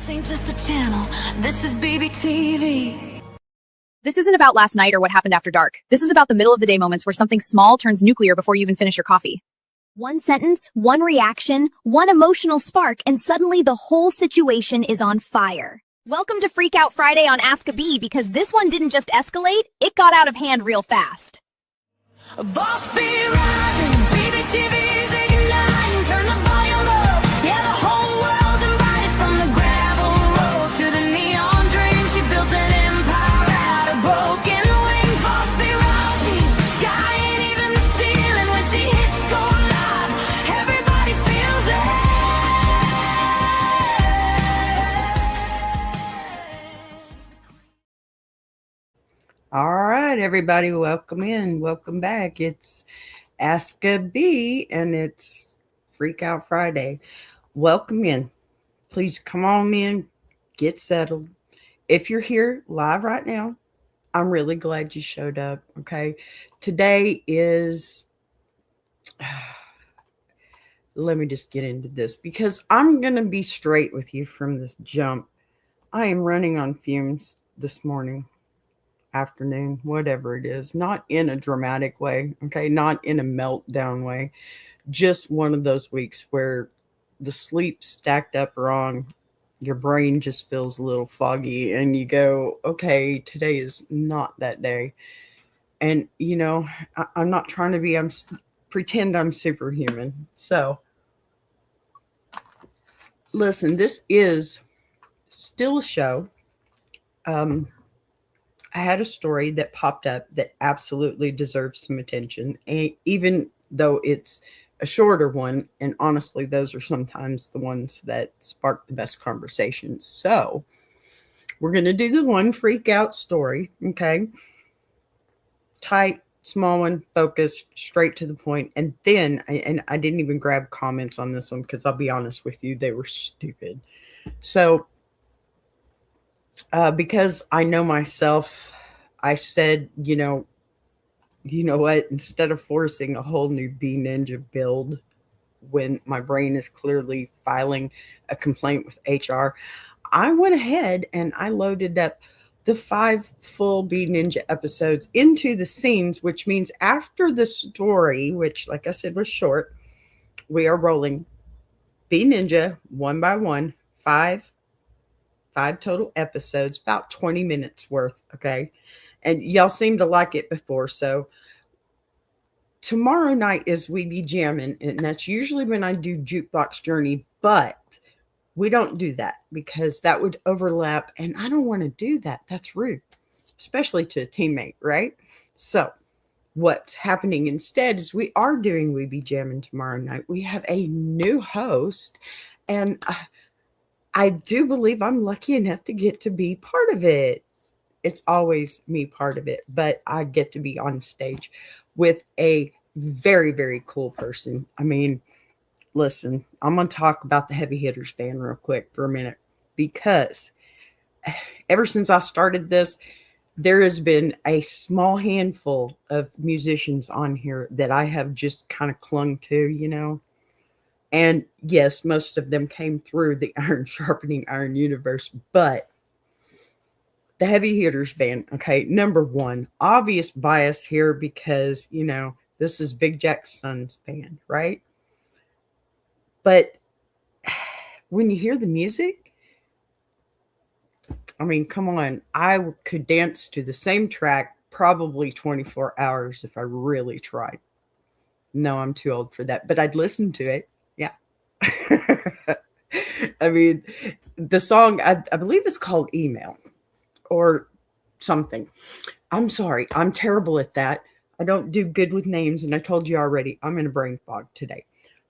This ain't just a channel, this is BBTV. This isn't about last night or what happened after dark. This is about the middle of the day moments where something small turns nuclear before you even finish your coffee. One sentence, one reaction, one emotional spark, and suddenly the whole situation is on fire. Welcome to Freak Out Friday on Ask a Bee, because this one didn't just escalate, it got out of hand real fast. Boss be rising, BBTV's igniting, turn the volume up. Yeah, the whole world's invited, from the gravel road to the neon dream. She built an empire out of broken wings. Boss be rising, sky ain't even the ceiling. When she hits go live, everybody feels it. All right, everybody, welcome in. Welcome back. It's Ask a Bee, and it's Freak Out Friday. Welcome in. Please come on in, get settled. If you're here live right now, I'm really glad you showed up, okay? Today is, let me just get into this, because I'm going to be straight with you from this jump. I am running on fumes this morning. Afternoon, whatever it is, not in a dramatic way, okay, not in a meltdown way, just one of those weeks where the sleep stacked up wrong, your brain just feels a little foggy, and you go, okay, today is not that day. And you know, I'm not trying to be, pretend I'm superhuman. So listen, this is still a show. I had a story that popped up that absolutely deserves some attention, and even though it's a shorter one, and honestly, those are sometimes the ones that spark the best conversations. So we're going to do the one freak out story, okay? Tight, small one, focused, straight to the point. And then, and I didn't even grab comments on this one because I'll be honest with you, they were stupid. So because I know myself, I said, you know what, instead of forcing a whole new Bee Ninja build when my brain is clearly filing a complaint with HR, I went ahead and I loaded up the 5 full Bee Ninja episodes into the scenes, which means after the story, which like I said was short, we are rolling Bee Ninja one by one, 5 total episodes, about 20 minutes worth, okay? And y'all seem to like it before, so tomorrow night is We Be Jammin', and that's usually when I do Jukebox Journey, but we don't do that because that would overlap, and I don't want to do that. That's rude, especially to a teammate, right? So what's happening instead is we are doing We Be Jammin' tomorrow night. We have a new host, and I do believe I'm lucky enough to get to be part of it. It's always me part of it, but I get to be on stage with a very, very cool person. I mean, listen, I'm going to talk about the Heavy Hitters band real quick for a minute, because ever since I started this, there has been a small handful of musicians on here that I have just kind of clung to, you know. And yes, most of them came through the Iron Sharpening Iron universe, but the Heavy Hitters band, okay, number one, obvious bias here because, you know, this is Big Jack's son's band, right? But when you hear the music, I mean, come on, I could dance to the same track probably 24 hours if I really tried. No, I'm too old for that, but I'd listen to it. Yeah. I mean, the song, I believe it's called Email or something. I'm sorry. I'm terrible at that. I don't do good with names. And I told you already, I'm in a brain fog today.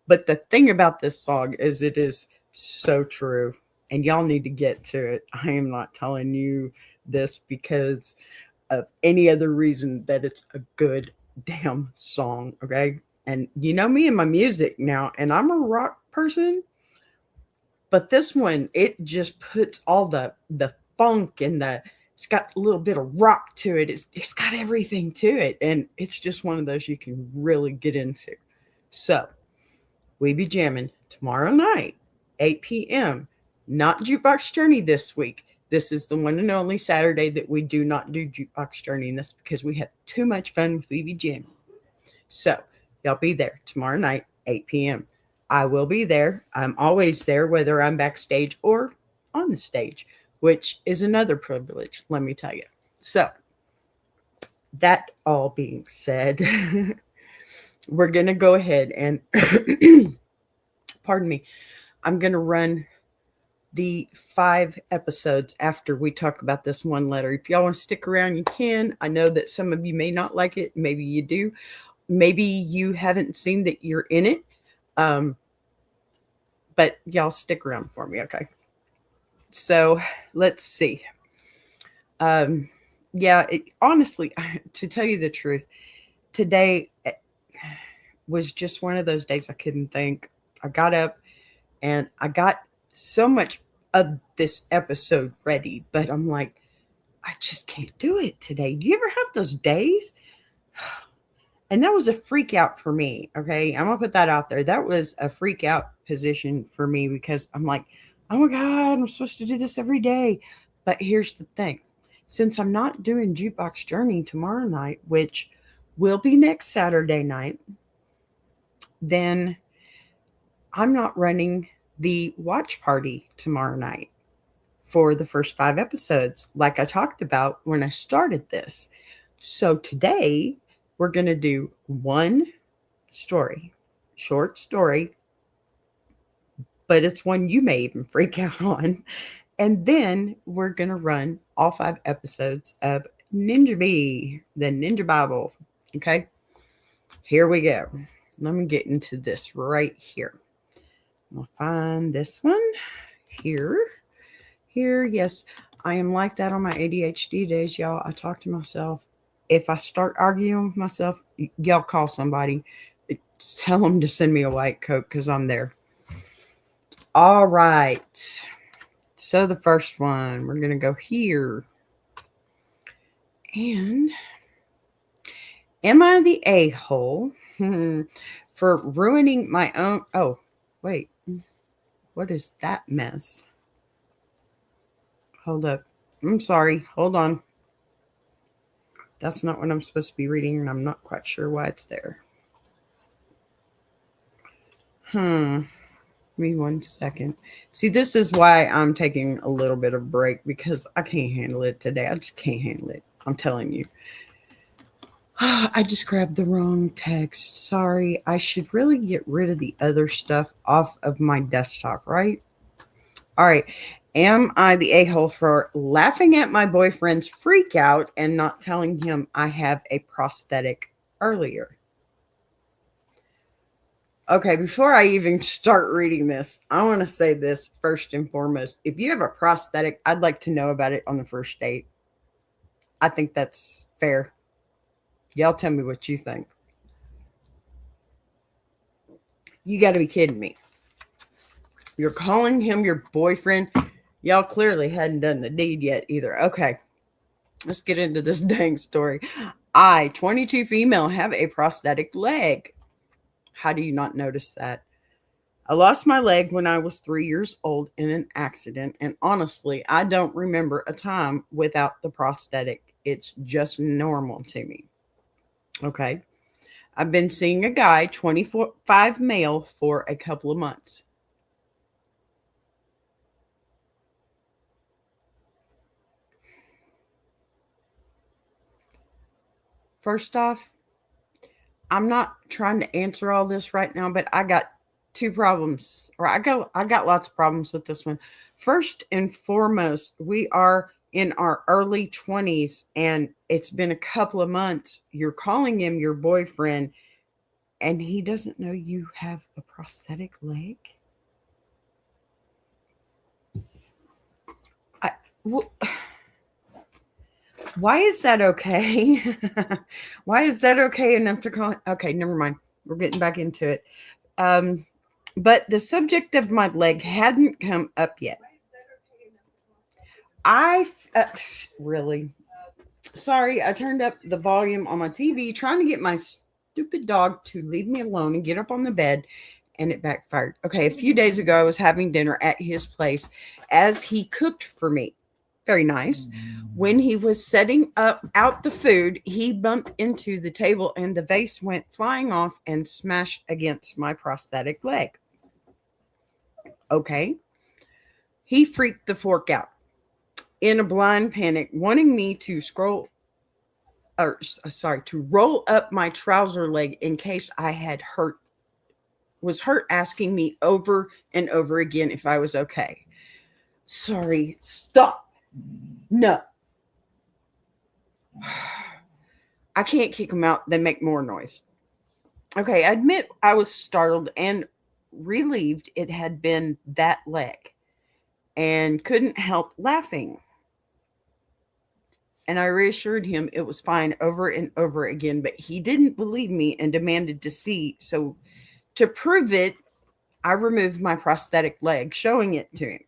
But the thing about this song is it is so true. And y'all need to get to it. I am not telling you this because of any other reason that it's a good damn song. Okay. And you know me and my music now, and I'm a rock person, but this one, it just puts all the funk and it's got a little bit of rock to it. It's got everything to it. And it's just one of those you can really get into. So We Be Jammin' tomorrow night, 8 p.m. Not Jukebox Journey this week. This is the one and only Saturday that we do not do Jukebox Journey, and that's because we have too much fun with BB Jam. So, y'all be there tomorrow night, 8 p.m. I will be there. I'm always there, whether I'm backstage or on the stage, which is another privilege, let me tell you. So, that all being said, we're going to go ahead and, pardon me, I'm going to run the 5 episodes after we talk about this one letter. If y'all want to stick around, you can. I know that some of you may not like it. Maybe you do. Maybe you haven't seen that you're in it. But y'all stick around for me, okay? So let's see. Honestly, to tell you the truth, today was just one of those days I couldn't think. I got up and I got so much of this episode ready, but I'm like, I just can't do it today. Do you ever have those days? And that was a freak out for me. Okay. I'm going to put that out there. That was a freak out position for me because I'm like, oh my God, I'm supposed to do this every day. But here's the thing. Since I'm not doing Jukebox Journey tomorrow night, which will be next Saturday night, then I'm not running the watch party tomorrow night for the first 5 episodes, like I talked about when I started this. So today we're going to do one story, short story, but it's one you may even freak out on. And then we're going to run all 5 episodes of Ninja Bee, the Ninja Bible. Okay, here we go. Let me get into this right here. I'll find this one here. Yes, I am like that on my ADHD days, y'all. I talk to myself. If I start arguing with myself, y'all call somebody. Tell them to send me a White Coke because I'm there. All right. So the first one, we're going to go here. And am I the a-hole for ruining my own? Oh, wait. What is that mess? Hold up. I'm sorry. Hold on. That's not what I'm supposed to be reading, and I'm not quite sure why it's there. Give me 1 second. See, this is why I'm taking a little bit of break because I can't handle it today. I just can't handle it. I'm telling you. I just grabbed the wrong text. Sorry. I should really get rid of the other stuff off of my desktop, right? All right. Am I the a-hole for laughing at my boyfriend's freak out and not telling him I have a prosthetic earlier? Okay, before I even start reading this, I want to say this first and foremost. If you have a prosthetic, I'd like to know about it on the first date. I think that's fair. Y'all tell me what you think. You got to be kidding me. You're calling him your boyfriend. Y'all clearly hadn't done the deed yet either. Okay, let's get into this dang story. I, 22 female, have a prosthetic leg. How do you not notice that? I lost my leg when I was 3 years old in an accident, and honestly, I don't remember a time without the prosthetic. It's just normal to me. Okay. I've been seeing a guy, 25 male, for a couple of months. First off, I'm not trying to answer all this right now, but I got 2 problems, or I got lots of problems with this one. First and foremost, we are in our early 20s and it's been a couple of months. You're calling him your boyfriend and he doesn't know you have a prosthetic leg. Why is that okay? Why is that okay enough to call? Okay, never mind. We're getting back into it. But the subject of my leg hadn't come up yet. Really sorry. I turned up the volume on my TV trying to get my stupid dog to leave me alone and get up on the bed. and it backfired. Okay, a few days ago, I was having dinner at his place as he cooked for me. Very nice. When he was setting up out the food, he bumped into the table and the vase went flying off and smashed against my prosthetic leg. Okay. He freaked the fork out in a blind panic, wanting me to to roll up my trouser leg in case I was hurt, asking me over and over again if I was okay. Sorry, stop. No. I can't kick them out. They make more noise. Okay, I admit I was startled and relieved it had been that leg and couldn't help laughing. And I reassured him it was fine over and over again, but he didn't believe me and demanded to see. So to prove it, I removed my prosthetic leg, showing it to him,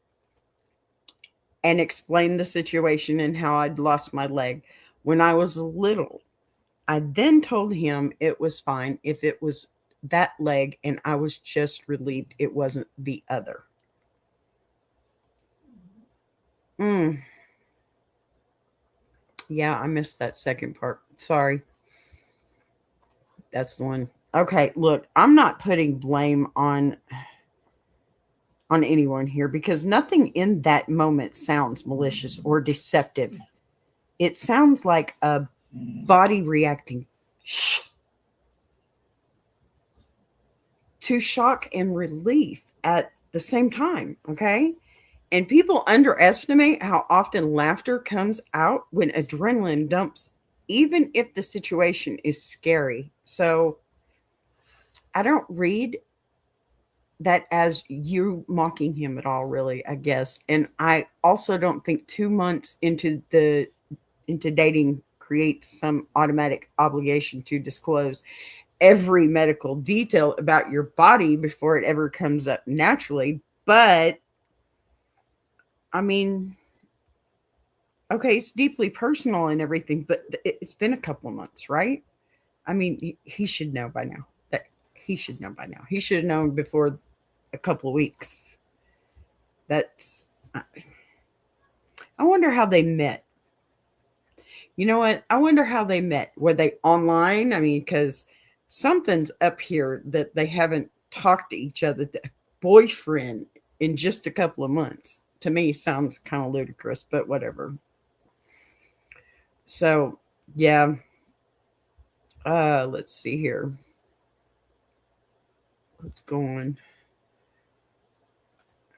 and explained the situation and how I'd lost my leg when I was little. I then told him it was fine if it was that leg, and I was just relieved it wasn't the other. Yeah, I missed that second part. Sorry. That's the one. Okay, look, I'm not putting blame on anyone here because nothing in that moment sounds malicious or deceptive. It sounds like a body reacting to shock and relief at the same time, okay? And people underestimate how often laughter comes out when adrenaline dumps, even if the situation is scary. So I don't read that as you mocking him at all, really, I guess. And I also don't think 2 months into dating creates some automatic obligation to disclose every medical detail about your body before it ever comes up naturally. But I mean, okay, it's deeply personal and everything, but it's been a couple months, right? I mean, he should know by now. He should know by now. He should have known before a couple of weeks. That's, I wonder how they met. You know what? I wonder how they met. Were they online? I mean, because something's up here that they haven't talked to each other. The boyfriend in just a couple of months. To me, sounds kind of ludicrous, but whatever. So, yeah. Let's see here. What's going?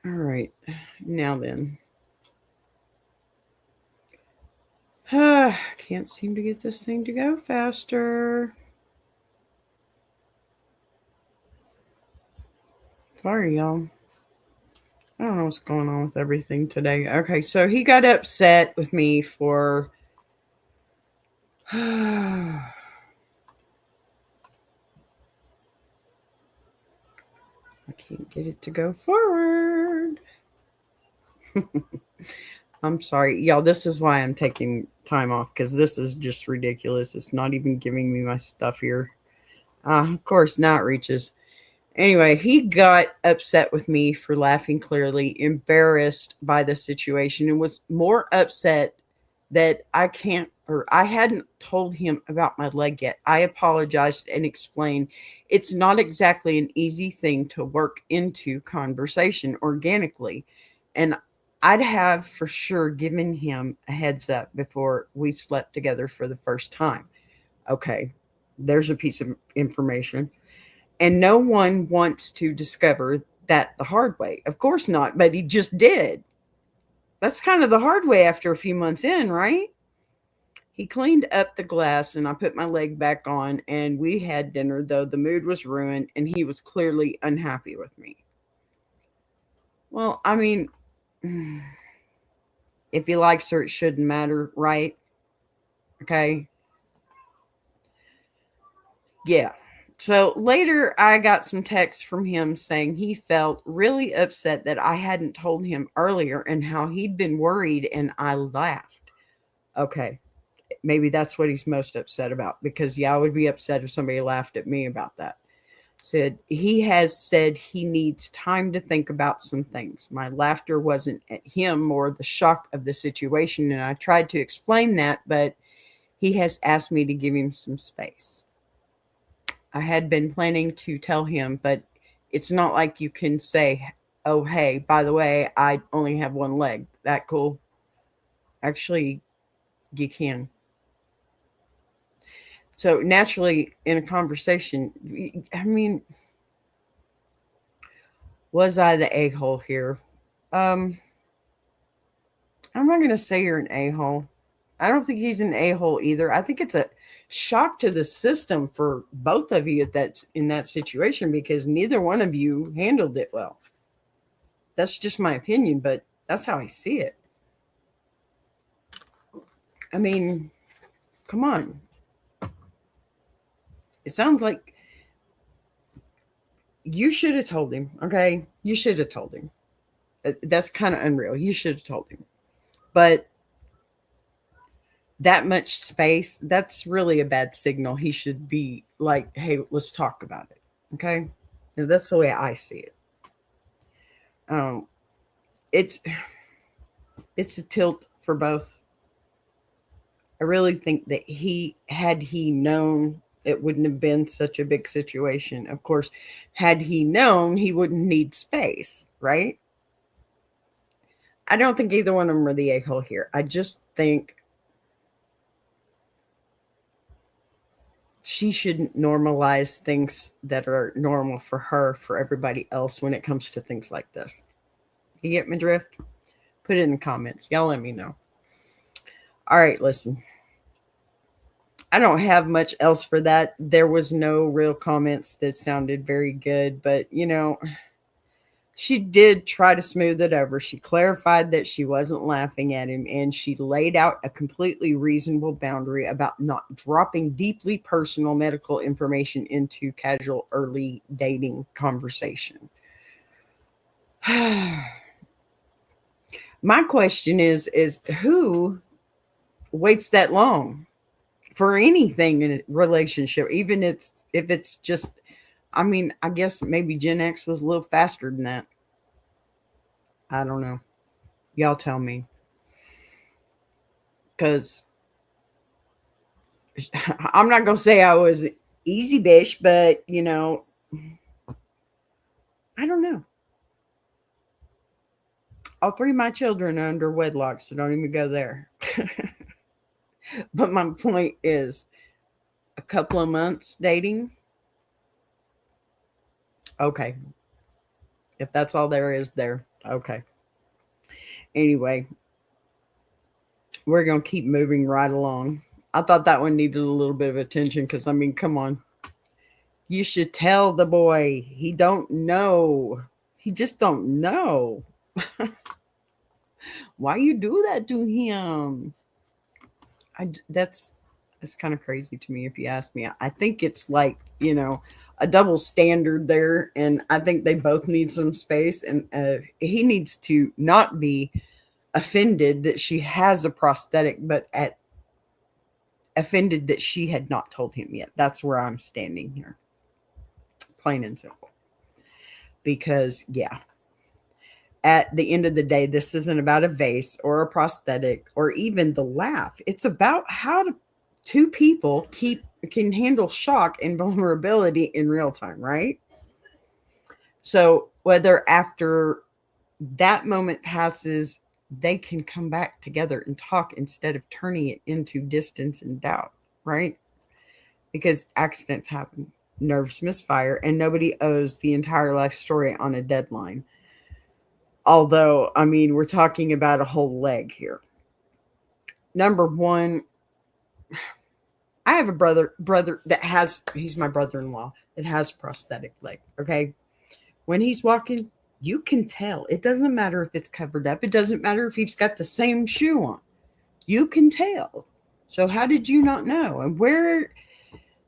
All right. Now then. Can't seem to get this thing to go faster. Sorry, y'all. I don't know what's going on with everything today. Okay, so he got upset with me for I can't get it to go forward. I'm sorry. Y'all, this is why I'm taking time off, because this is just ridiculous. It's not even giving me my stuff here. Of course, now it reaches. Anyway, he got upset with me for laughing clearly, embarrassed by the situation, and was more upset that I hadn't told him about my leg yet. I apologized and explained it's not exactly an easy thing to work into conversation organically. And I'd have for sure given him a heads up before we slept together for the first time. Okay, there's a piece of information. And no one wants to discover that the hard way. Of course not, but he just did. That's kind of the hard way after a few months in, right? He cleaned up the glass and I put my leg back on and we had dinner, though the mood was ruined and he was clearly unhappy with me. Well, I mean, if he likes her, it shouldn't matter, right? Okay. Yeah. So later, I got some texts from him saying he felt really upset that I hadn't told him earlier and how he'd been worried, and I laughed. Okay, maybe that's what he's most upset about because, yeah, I would be upset if somebody laughed at me about that. Said he has said he needs time to think about some things. My laughter wasn't at him or the shock of the situation, and I tried to explain that, but he has asked me to give him some space. I had been planning to tell him, but it's not like you can say, oh, hey, by the way, I only have one leg. That cool? Actually, you can. So naturally, in a conversation, I mean, was I the a-hole here? I'm not going to say you're an a-hole. I don't think he's an a-hole either. I think it's a shock to the system for both of you that's in that situation because neither one of you handled it well. That's just my opinion, but that's how I see it. I mean, come on. It sounds like you should have told him, okay? You should have told him. That's kind of unreal. You should have told him. But that much space, that's really a bad signal. He should be like, hey, let's talk about it. Okay? And that's the way I see it. It's a tilt for both. I really think that had he known, it wouldn't have been such a big situation. Of course, had he known, he wouldn't need space, right? I don't think either one of them are the a-hole here. I just think she shouldn't normalize things that are normal for her, for everybody else when it comes to things like this. You get my drift? Put it in the comments. Y'all let me know. All right, listen. I don't have much else for that. There was no real comments that sounded very good, but she did try to smooth it over. She clarified that she wasn't laughing at him, and she laid out a completely reasonable boundary about not dropping deeply personal medical information into casual early dating conversation. My question is who waits that long for anything in a relationship, even if it's just, I mean, I guess maybe Gen X was a little faster than that. I don't know. Y'all tell me. Because I'm not going to say I was easy bitch, but, I don't know. All three of my children are under wedlock, so don't even go there. But my point is, a couple of months dating, okay. If that's all there is there, okay. Anyway, we're going to keep moving right along. I thought that one needed a little bit of attention because, I mean, come on. You should tell the boy. He don't know. He just don't know. Why you do that to him? That's kind of crazy to me if you ask me. I think it's like, a double standard there, and I think they both need some space, and he needs to not be offended that she has a prosthetic, but offended that she had not told him yet. That's where I'm standing here. Plain and simple. Because, yeah. At the end of the day, this isn't about a vase or a prosthetic or even the laugh. It's about how two people can handle shock and vulnerability in real time, right? So whether after that moment passes, they can come back together and talk instead of turning it into distance and doubt, right? Because accidents happen, nerves misfire, and nobody owes the entire life story on a deadline. Although, I mean, we're talking about a whole leg here. Number one, I have a brother that he's my brother-in-law that has a prosthetic leg, okay? When he's walking, you can tell. It doesn't matter if it's covered up. It doesn't matter if he's got the same shoe on. You can tell. So how did you not know? And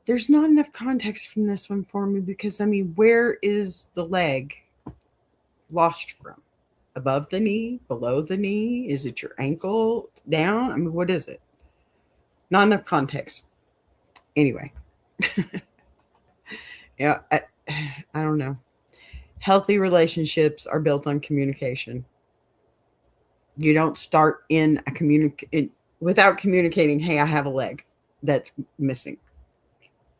there's not enough context from this one for me because, I mean, where is the leg lost from? Above the knee? Below the knee? Is it your ankle down? I mean, what is it? Not enough context. Anyway. Yeah, I don't know. Healthy relationships are built on communication. You don't start in a without communicating, hey, I have a leg that's missing.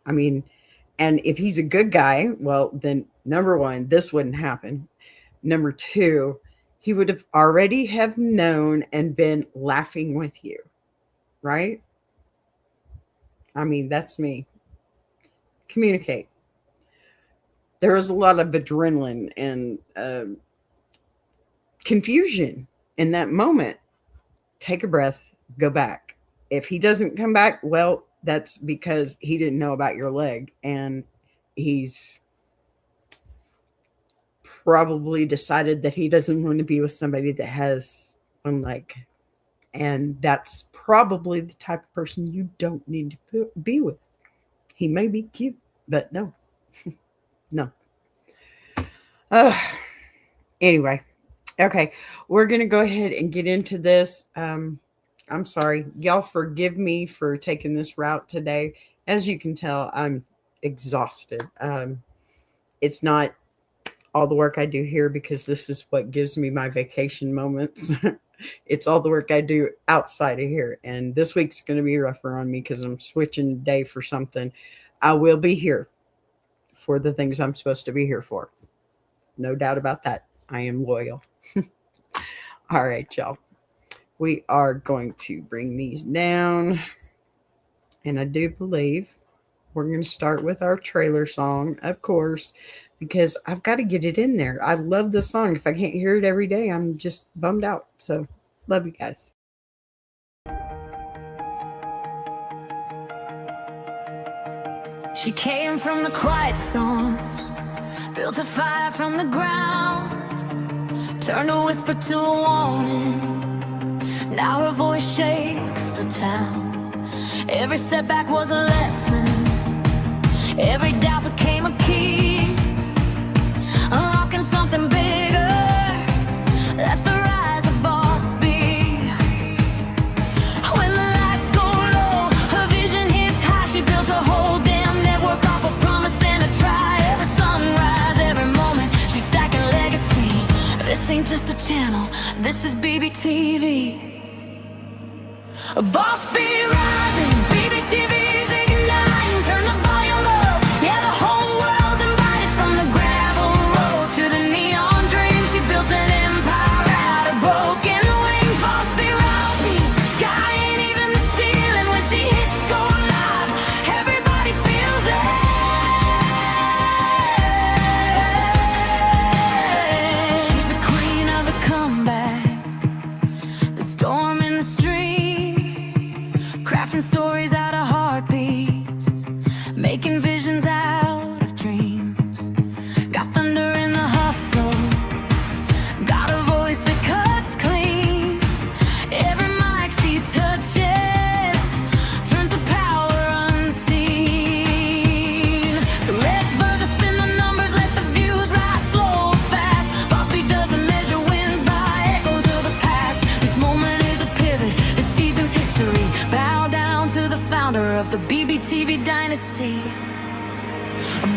I mean, and if he's a good guy, well, then number one, this wouldn't happen. Number two, he would have already have known and been laughing with you, right? I mean, that's me. Communicate. There was a lot of adrenaline and confusion in that moment. Take a breath, go back. If he doesn't come back, well, that's because he didn't know about your leg, and he's probably decided that he doesn't want to be with somebody that has one leg. And that's probably the type of person you don't need to be with. He may be cute, but no. No. Anyway. Okay. We're going to go ahead and get into this. I'm sorry. Y'all forgive me for taking this route today. As you can tell, I'm exhausted. It's not all the work I do here because this is what gives me my vacation moments. It's all the work I do outside of here. And this week's going to be rougher on me because I'm switching day for something. I will be here for the things I'm supposed to be here for. No doubt about that. I am loyal. All right, y'all. We are going to bring these down. And I do believe we're going to start with our trailer song, of course, because I've got to get it in there. I love this song. If I can't hear it every day, I'm just bummed out. So, love you guys. She came from the quiet storms, built a fire from the ground, turned a whisper to a warning. Now her voice shakes the town. Every setback was a lesson, every doubt became a key, unlocking something bigger. That's the rise of Boss B. When the lights go low, her vision hits high. She built a whole damn network off a promise and a try. Every sunrise, every moment, she's stacking legacy. This ain't just a channel, this is BBTV. Boss B rising, BBTV's igniting. Turn the volume up, yeah, the whole world's invited. From the gravel road to the neon dream, she built an empire out of broken wings. Boss B rising, sky ain't even the ceiling. When she hits go live, everybody feels it. She's the queen of the comeback, the storm in the stream, crafting stories out of heartbeats, making visions out of dreams. Got thunder in the hustle, got a voice that cuts clean. Every mic she touches turns the power unseen. So let brothers spin the numbers, let the views rise slow or fast. Boss B doesn't measure wins by echoes of the past. This moment is a pivot, this season's history. Bow down to the founder of the BBTV dynasty.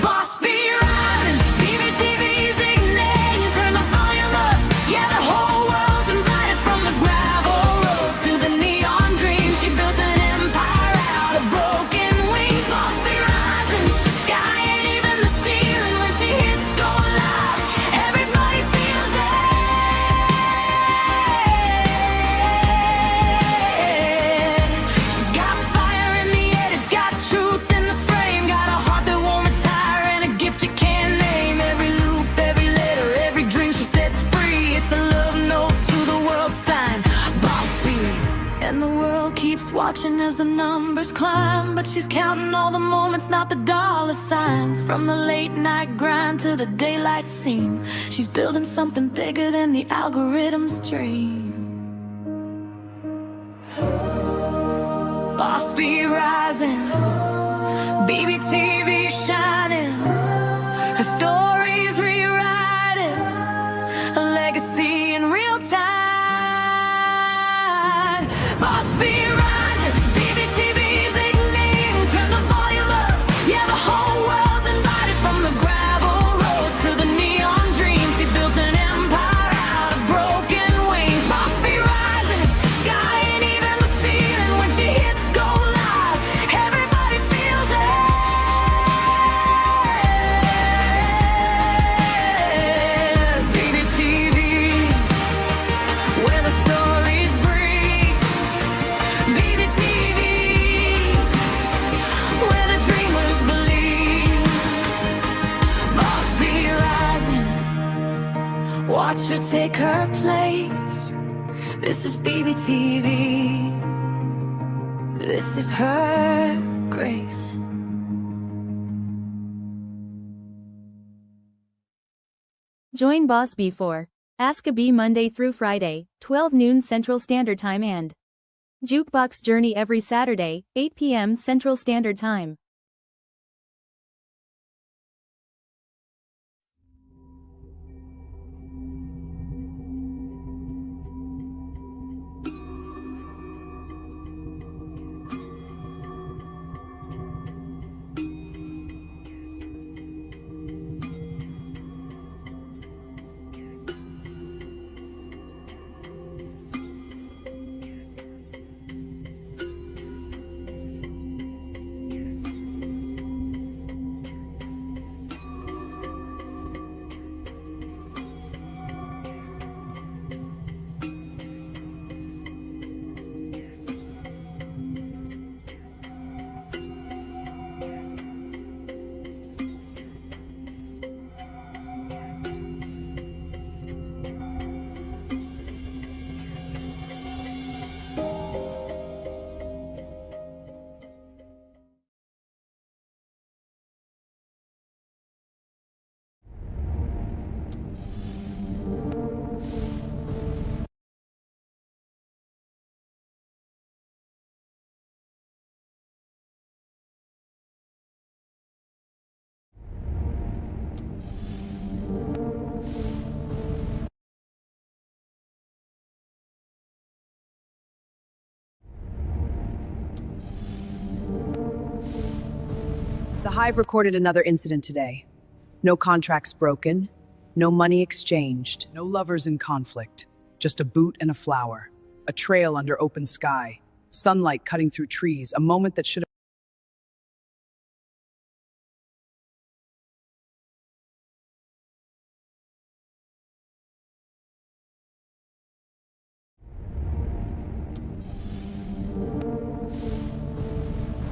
Boss B rising, BBTV's igniting. Turn the volume up, yeah, the whole world's invited. From the gravel roads to the neon dream, she built an empire out of broken wings. Boss B rising, sky ain't even the ceiling. When she hits go live, everybody feels it. She's got fire in the head, it's got truth in the frame, got a heart that won't retire and a gift you can't name. Every loop, every letter, every dream she sets free, it's a love note to the world sign. Boss B. And the world keeps watching as the numbers climb, but she's counting all the moments, not the dollar signs. From the late night grind to the daylight scene, she's building something bigger than the algorithm's dream. Boss B rising, BBTV shining, her story's rewriting, a legacy in real time. Boss B rising, BBTV's igniting. Turn the volume up, yeah, the whole world's invited. From the gravel watch her take her place. This is BBTV. This is her grace. Join Boss B for Ask a Bee Monday through Friday, 12 noon Central Standard Time and Jukebox Journey every Saturday, 8 p.m. Central Standard Time. The Hive recorded another incident today. No contracts broken, no money exchanged, no lovers in conflict, just a boot and a flower, a trail under open sky, sunlight cutting through trees, a moment that should have.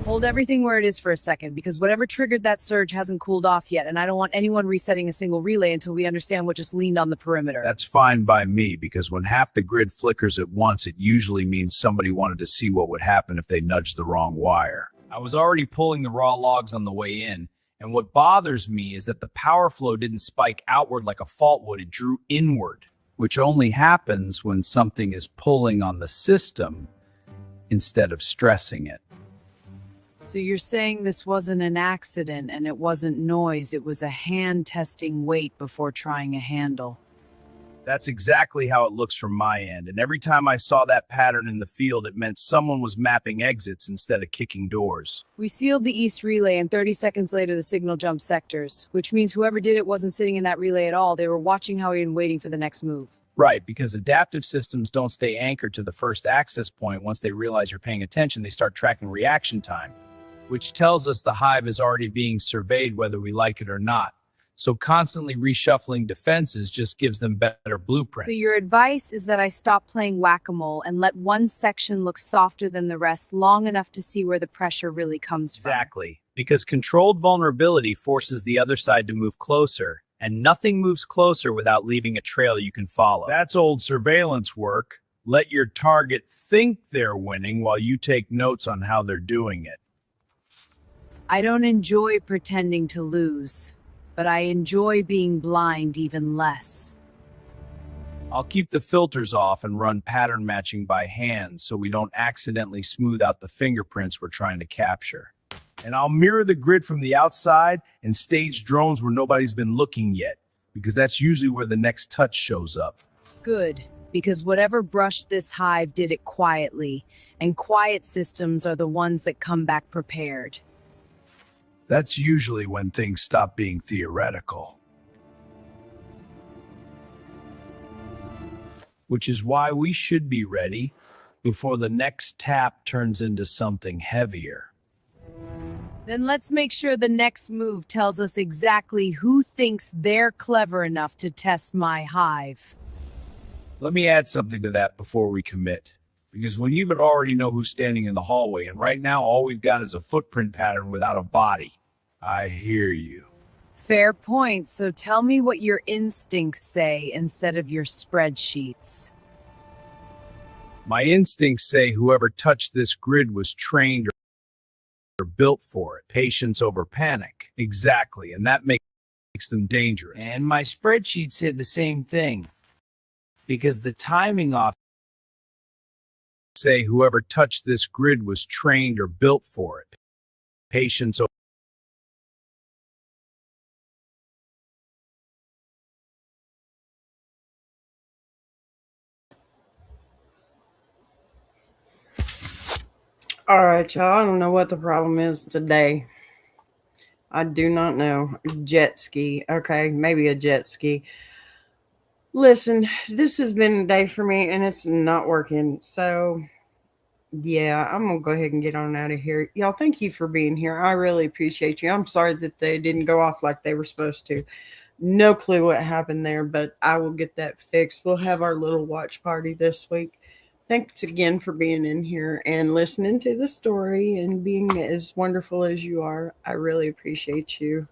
Hold everything where it is for a second, because whatever triggered that surge hasn't cooled off yet, and I don't want anyone resetting a single relay until we understand what just leaned on the perimeter. That's fine by me, because when half the grid flickers at once, it usually means somebody wanted to see what would happen if they nudged the wrong wire. I was already pulling the raw logs on the way in, and what bothers me is that the power flow didn't spike outward like a fault would, it drew inward, which only happens when something is pulling on the system instead of stressing it. So you're saying this wasn't an accident and it wasn't noise, it was a hand testing weight before trying a handle. That's exactly how it looks from my end, and every time I saw that pattern in the field, it meant someone was mapping exits instead of kicking doors. We sealed the east relay and 30 seconds later the signal jumped sectors, which means whoever did it wasn't sitting in that relay at all. They were watching how and waiting for the next move. Right, because adaptive systems don't stay anchored to the first access point. Once they realize you're paying attention, they start tracking reaction time, which tells us the Hive is already being surveyed whether we like it or not. So constantly reshuffling defenses just gives them better blueprints. So your advice is that I stop playing whack-a-mole and let one section look softer than the rest long enough to see where the pressure really comes from. Exactly, because controlled vulnerability forces the other side to move closer, and nothing moves closer without leaving a trail you can follow. That's old surveillance work. Let your target think they're winning while you take notes on how they're doing it. I don't enjoy pretending to lose, but I enjoy being blind even less. I'll keep the filters off and run pattern matching by hand so we don't accidentally smooth out the fingerprints we're trying to capture. And I'll mirror the grid from the outside and stage drones where nobody's been looking yet, because that's usually where the next touch shows up. Good, because whatever brushed this Hive did it quietly, and quiet systems are the ones that come back prepared. That's usually when things stop being theoretical. Which is why we should be ready before the next tap turns into something heavier. Then let's make sure the next move tells us exactly who thinks they're clever enough to test my Hive. Let me add something to that before we commit. Because when you already know who's standing in the hallway, and right now all we've got is a footprint pattern without a body. I hear you. Fair point. So tell me what your instincts say instead of your spreadsheets. My instincts say whoever touched this grid was trained or built for it. Patience over panic. Exactly, and that makes them dangerous. And my spreadsheet said the same thing. Because the timing off. Say whoever touched this grid was trained or built for it. Patience over. All right, y'all. I don't know what the problem is today. I do not know. Jet ski. Okay, maybe a jet ski. Listen, this has been a day for me and it's not working. So, yeah, I'm going to go ahead and get on out of here. Y'all, thank you for being here. I really appreciate you. I'm sorry that they didn't go off like they were supposed to. No clue what happened there, but I will get that fixed. We'll have our little watch party this week. Thanks again for being in here and listening to the story and being as wonderful as you are. I really appreciate you.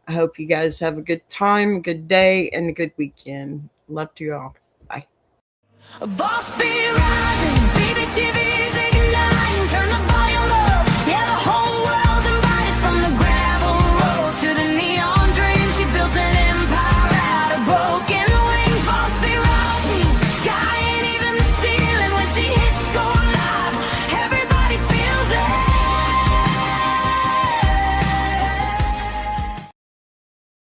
I hope you guys have a good time, good day, and a good weekend. Love to you all. Bye. A boss be rising, baby TV's